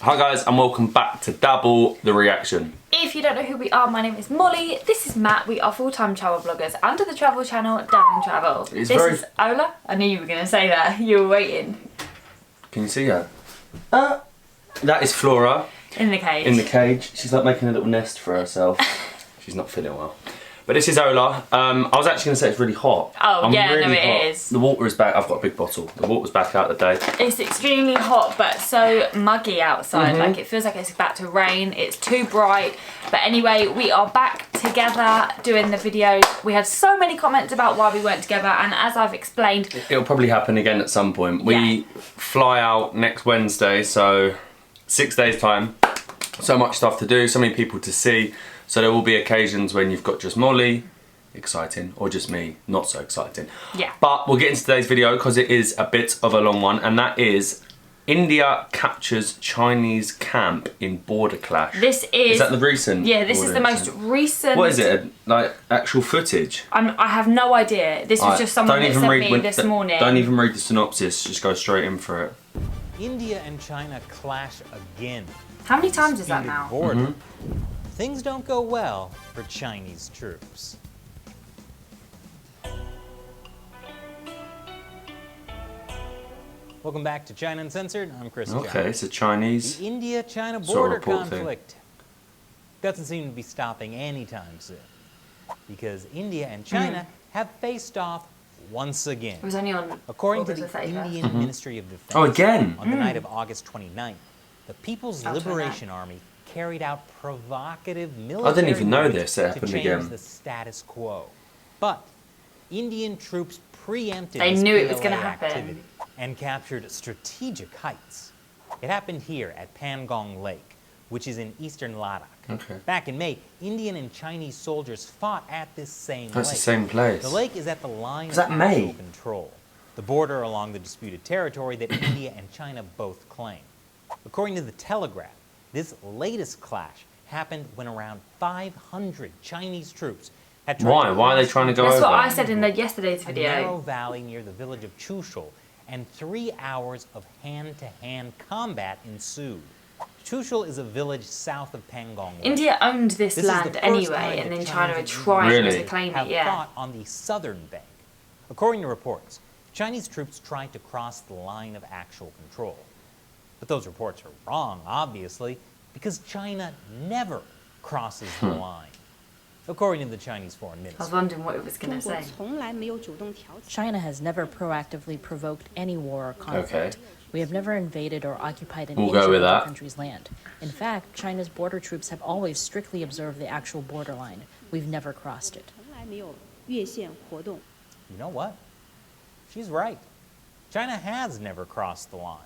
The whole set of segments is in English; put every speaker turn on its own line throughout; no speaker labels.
Hi guys, and welcome back to Dabble the Reaction.
If you don't know who we are, my name is Molly, this is Matt, we are full-time travel bloggers under the travel channel Dabble Travel. This is Ola. I knew you were going to say that, you were waiting.
Can you see her? That is Flora.
In the cage.
In the cage. She's like making a little nest for herself. She's not feeling well. But this is Ola. I was actually going to say it's really hot.
Oh, yeah, really no, it is.
The water is back. I've got a big bottle. The water's back out the day.
It's extremely hot, but so muggy outside. Like, it feels like it's about to rain. It's too bright. But anyway, we are back together doing the videos. We had so many comments about why we weren't together, and as I've explained...
It'll probably happen again at some point. We fly out next Wednesday, so 6 days' time. So much stuff to do, so many people to see. So there will be occasions when you've got just Molly, exciting, or just me, not so exciting. Yeah. But we'll get into today's video because it is a bit of a long one, and that is India captures Chinese camp in border clash.
This is...
Is that the recent?
Yeah, this is the most recent...
What is it? Like actual footage?
I have no idea. This was just someone that sent me this morning.
Don't even read the synopsis, just go straight in for it.
India and China clash again.
How many times is that now?
Things don't go well for Chinese troops. Welcome back to China Uncensored. I'm Chris.
Okay, it's a Chinese.
The India-China border conflict doesn't seem to be stopping anytime soon, because India and China have faced off once again.
It was only on.
According to the Indian Ministry of Defense.
Oh, again.
On the night of August 29th, the People's Liberation Army carried out provocative military
I didn't even know this happened
to change
again.
the status quo. But Indian troops preempted
They knew it was going to happen
and captured strategic heights. It happened here at Pangong Lake, which is in eastern Ladakh.
Okay.
Back in May, Indian and Chinese soldiers fought at this same lake.
That's the same place.
The lake is at the line of actual control, the border along the disputed territory that India and China both claim. According to the Telegraph, this latest clash happened when around 500 Chinese troops had tried
Why are they trying to go over?
That's what I said in yesterday's video.
A narrow valley near the village of Chushul, and 3 hours of hand-to-hand combat ensued. Chushul is a village south of Pangong Lake.
India owned this land anyway, and then China are trying to claim it. Yeah.
Fought on the southern bank. According to reports, Chinese troops tried to cross the line of actual control. But those reports are wrong, obviously, because China never crosses the line. According to the Chinese Foreign Ministry.
I was wondering what it was going to say.
China has never proactively provoked any war or conflict.
Okay.
We have never invaded or occupied an
inch
of
the
country's land. In fact, China's border troops have always strictly observed the actual borderline. We've never crossed it.
You know what? She's right. China has never crossed the line.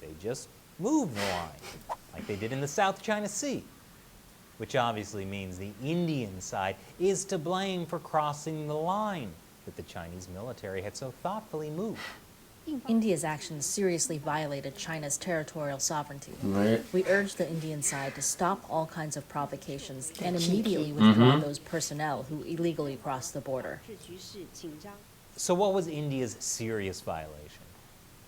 They just moved the line, like they did in the South China Sea, which obviously means the Indian side is to blame for crossing the line that the Chinese military had so thoughtfully moved.
India's actions seriously violated China's territorial sovereignty.
Right.
We urge the Indian side to stop all kinds of provocations and immediately withdraw those personnel who illegally crossed the border.
So what was India's serious violation?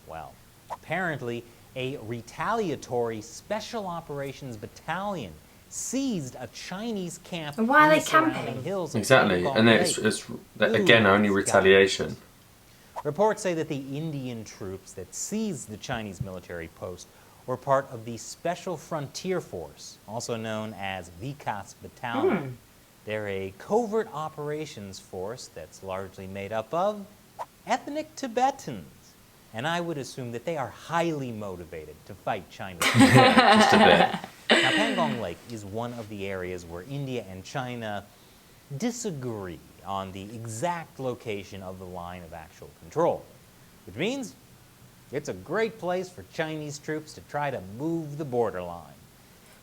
Well, apparently, a retaliatory special operations battalion seized a Chinese camp
and why are
in
they
the surrounding
camping?
hills.
Exactly, and it's again only retaliation.
Reports say that the Indian troops that seized the Chinese military post were part of the Special Frontier Force, also known as Vikas Battalion. They're a covert operations force that's largely made up of ethnic Tibetans. And I would assume that they are highly motivated to fight China.
Just a bit.
Now, Pangong Lake is one of the areas where India and China disagree on the exact location of the line of actual control, which means it's a great place for Chinese troops to try to move the borderline.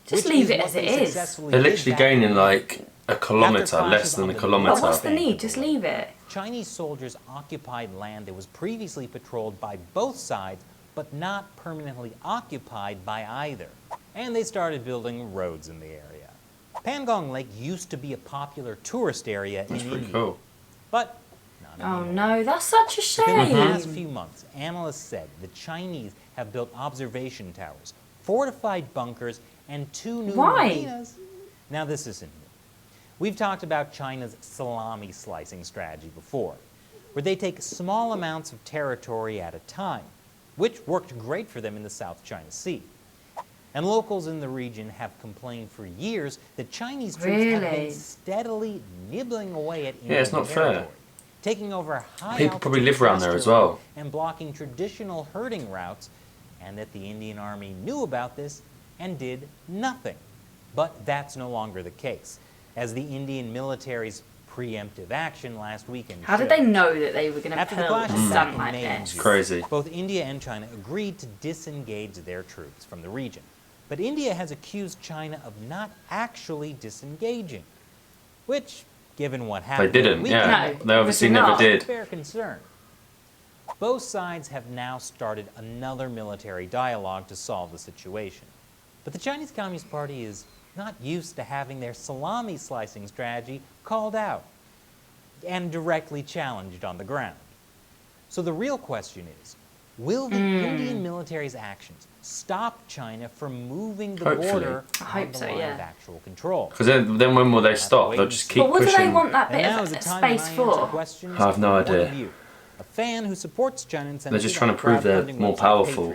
Just leave it as it is.
They're literally gaining like a kilometre, less than a kilometre.
But what's the need? Just leave it.
Chinese soldiers occupied land that was previously patrolled by both sides, but not permanently occupied by either. And they started building roads in the area. Pangong Lake used to be a popular tourist area in India.
Cool.
But
Oh no, that's such a
in the
shame.
last few months, analysts said the Chinese have built observation towers fortified bunkers, and 2 new
Why?
marinas. Now this isn't new. We've talked about China's salami slicing strategy before, where they take small amounts of territory at a time, which worked great for them in the South China Sea. And locals in the region have complained for years that Chinese troops have
Really?
been steadily nibbling away at Indian
Yeah, it's not fair.
territory, taking over high
People probably
altitude
live around there as
terrain
well.
and blocking traditional herding routes, and that the Indian Army knew about this and did nothing. But that's no longer the case, as the Indian military's preemptive action last weekend
How did
showed.
they know that they were going to
After the
pull a
clashes back
stunt
in
like
May and
this?
June,
Crazy.
both India and China agreed to disengage their troops from the region. But India has accused China of not actually disengaging, which, given what
They
happened,
didn't,
over the
yeah.
weekend,
They obviously
obviously
never
not.
did.
fair concern. Both sides have now started another military dialogue to solve the situation. But the Chinese Communist Party is not used to having their salami slicing strategy called out and directly challenged on the ground. So the real question is, will the Indian military's actions stop China from moving the
Hopefully.
border
I hope
on the
so,
line
yeah.
of actual control?
Because then when will they stop?
wait
They'll
and
just
see.
keep
But what do
pushing.
they want that
And
bit
now
of
is the time when I
space
answer
for?
questions
I have no
from one
idea.
of you, a fan who supports China and
They're just trying to prove they're more powerful.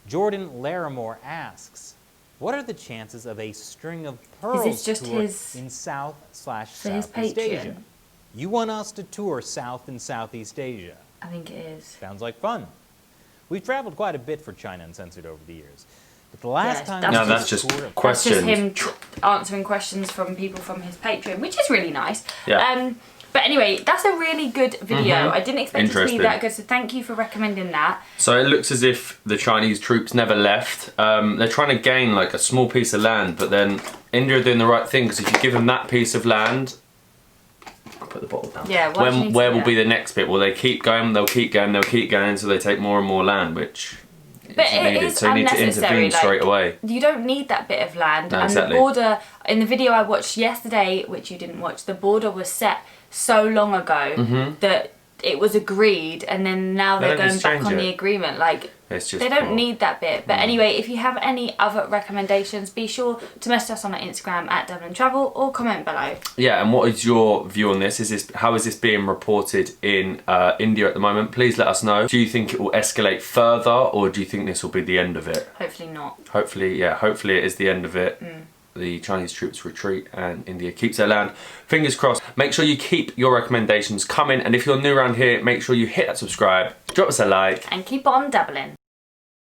Jordan Larimore asks, what are the chances of a string of pearls
this just
tour
his-
in
his
South/Southeast
Patreon?
Asia? You want us to tour South and Southeast Asia?
I think it is.
Sounds like fun. We've traveled quite a bit for China Uncensored over the years, but the last
Yes,
time
that's
we
No,
did
that's
a
just
tour of
That's
questions.
just him answering questions from people from his Patreon, which is really nice.
Yeah.
But anyway, that's a really good video. I didn't expect it to be
Interesting.
that good, so thank you for recommending that.
So it looks as if the Chinese troops never left. They're trying to gain like a small piece of land, but then India are doing the right thing, because if you give them that piece of land, I'll put the bottle down.
Yeah, why do you need to
where
do
will
that?
be the next bit? Will they keep going? They'll keep going. They'll keep going until they take more and more land, which
But
isn't
it
needed.
is
So they need to
unnecessary,
intervene straight
like,
away.
You don't need that bit of land.
No,
And
exactly.
the border, in the video I watched yesterday, which you didn't watch, the border was set so long ago that it was agreed, and then now
They
they're
don't
going
just
back
change
on
it.
the agreement. Like,
It's just
they don't
poor.
need that bit. But anyway, if you have any other recommendations, be sure to message us on our Instagram at Dublin Travel or comment below.
Yeah, and what is your view on this? How is this being reported in India at the moment? Please let us know. Do you think it will escalate further, or do you think this will be the end of it?
Hopefully not.
Hopefully it is the end of it. The Chinese troops retreat and India keeps their land. Fingers crossed. Make sure you keep your recommendations coming, and if you're new around here, make sure you hit that subscribe, drop us a like.
And keep on doubling.